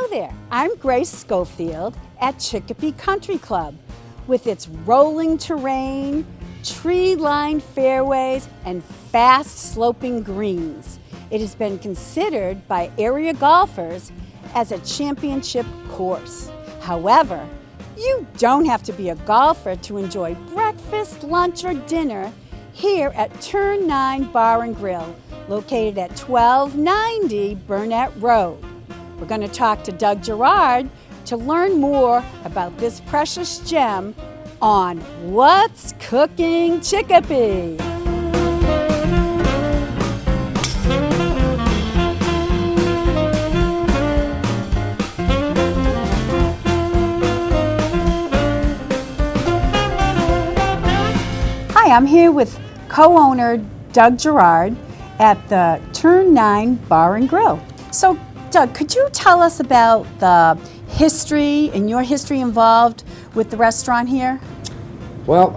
there, I'm Grace Schofield at Chicopee Country Club. With its rolling terrain, tree-lined fairways, and fast-sloping greens, it has been considered by area golfers as a championship course. However, you don't have to be a golfer to enjoy breakfast, lunch, or dinner here at Turn 9 Bar and Grill, located at 1290 Burnett Road. We're going to talk to Doug Gerard to learn more about this precious gem on What's Cooking Chicopee. Hi, I'm here with co-owner Doug Gerard at the Turn 9 Bar and Grill. So, Doug, could you tell us about the history and your history involved with the restaurant here? Well,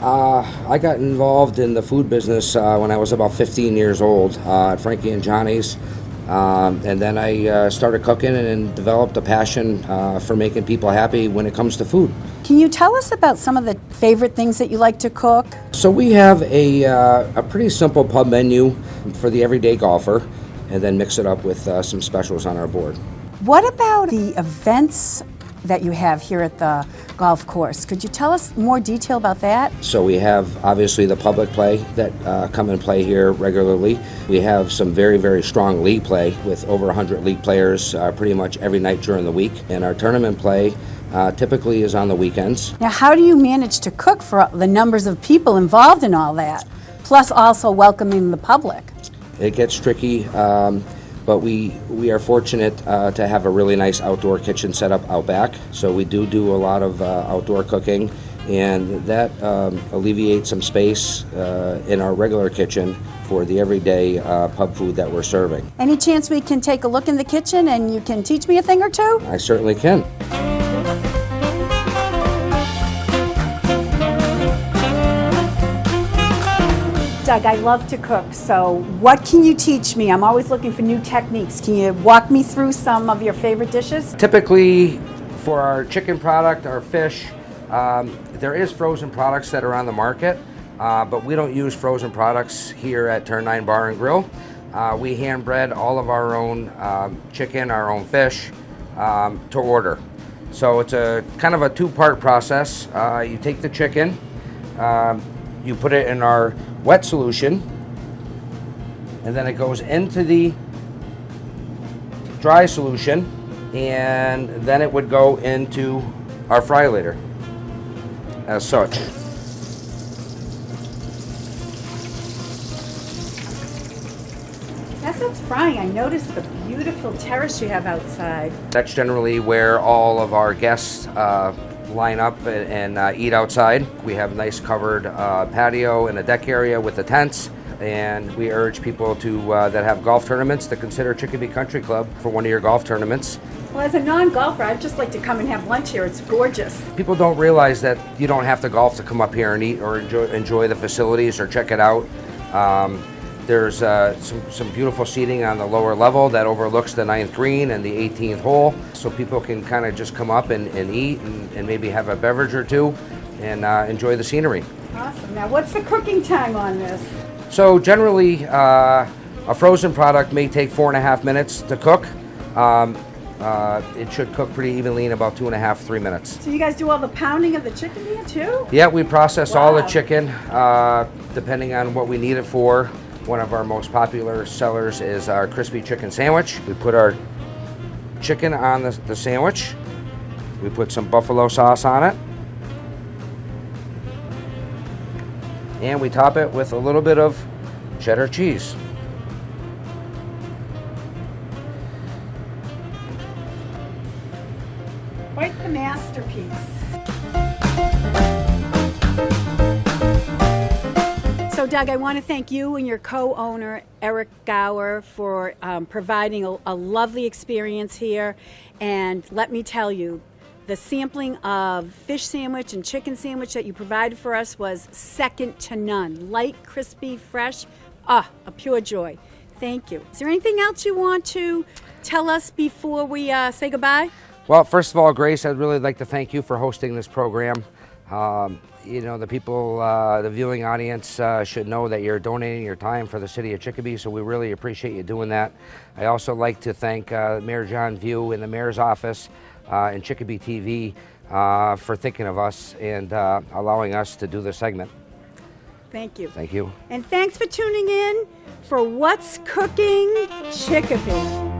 I got involved in the food business when I was about 15 years old at Frankie and Johnny's. And then I started cooking and developed a passion for making people happy when it comes to food. Can you tell us about some of the favorite things that you like to cook? So we have a pretty simple pub menu for the everyday golfer, and then mix it up with some specials on our board. What about the events that you have here at the golf course? Could you tell us more detail about that? So we have obviously the public play that come and play here regularly. We have some very, very strong league play with over 100 league players pretty much every night during the week. And our tournament play typically is on the weekends. Now, how do you manage to cook for the numbers of people involved in all that, plus also welcoming the public? It gets tricky, but we are fortunate to have a really nice outdoor kitchen set up out back. So we do a lot of outdoor cooking, and that alleviates some space in our regular kitchen for the everyday pub food that we're serving. Any chance we can take a look in the kitchen and you can teach me a thing or two? I certainly can. Doug, I love to cook, so what can you teach me? I'm always looking for new techniques. Can you walk me through some of your favorite dishes? Typically, for our chicken product, our fish, there is frozen products that are on the market, but we don't use frozen products here at Turn 9 Bar and Grill. We hand bread all of our own chicken, our own fish, to order. So it's a kind of a two-part process. You take the chicken, you put it in our wet solution, and then it goes into the dry solution, and then it would go into our fry later as such. As it's frying, I noticed the beautiful terrace you have outside. That's generally where all of our guests line up and eat outside. We have a nice covered patio and a deck area with the tents, and we urge people to that have golf tournaments to consider Chicopee Country Club for one of your golf tournaments. Well, as a non-golfer, I'd just like to come and have lunch here. It's gorgeous. People don't realize that you don't have to golf to come up here and eat or enjoy the facilities or check it out. There's some beautiful seating on the lower level that overlooks the 9th green and the 18th hole, so people can kind of just come up and eat and maybe have a beverage or two and enjoy the scenery. Awesome. Now, what's the cooking time on this? So generally, a frozen product may take 4.5 minutes to cook. It should cook pretty evenly in about 2.5, 3 minutes. So you guys do all the pounding of the chicken here too? Yeah, we process all the Wow. chicken depending on what we need it for. One of our most popular sellers is our crispy chicken sandwich. We put our chicken on the sandwich. We put some buffalo sauce on it. And we top it with a little bit of cheddar cheese. Quite the masterpiece. So, Doug, I want to thank you and your co-owner, Eric Gower, for providing a lovely experience here. And let me tell you, the sampling of fish sandwich and chicken sandwich that you provided for us was second to none. Light, crispy, fresh, a pure joy. Thank you. Is there anything else you want to tell us before we say goodbye? Well, first of all, Grace, I'd really like to thank you for hosting this program. You know, the people, the viewing audience should know that you're donating your time for the city of Chicopee, so we really appreciate you doing that. I also like to thank Mayor John View in the mayor's office and Chicopee TV for thinking of us and allowing us to do this segment. Thank you. Thank you. And thanks for tuning in for What's Cooking Chicopee.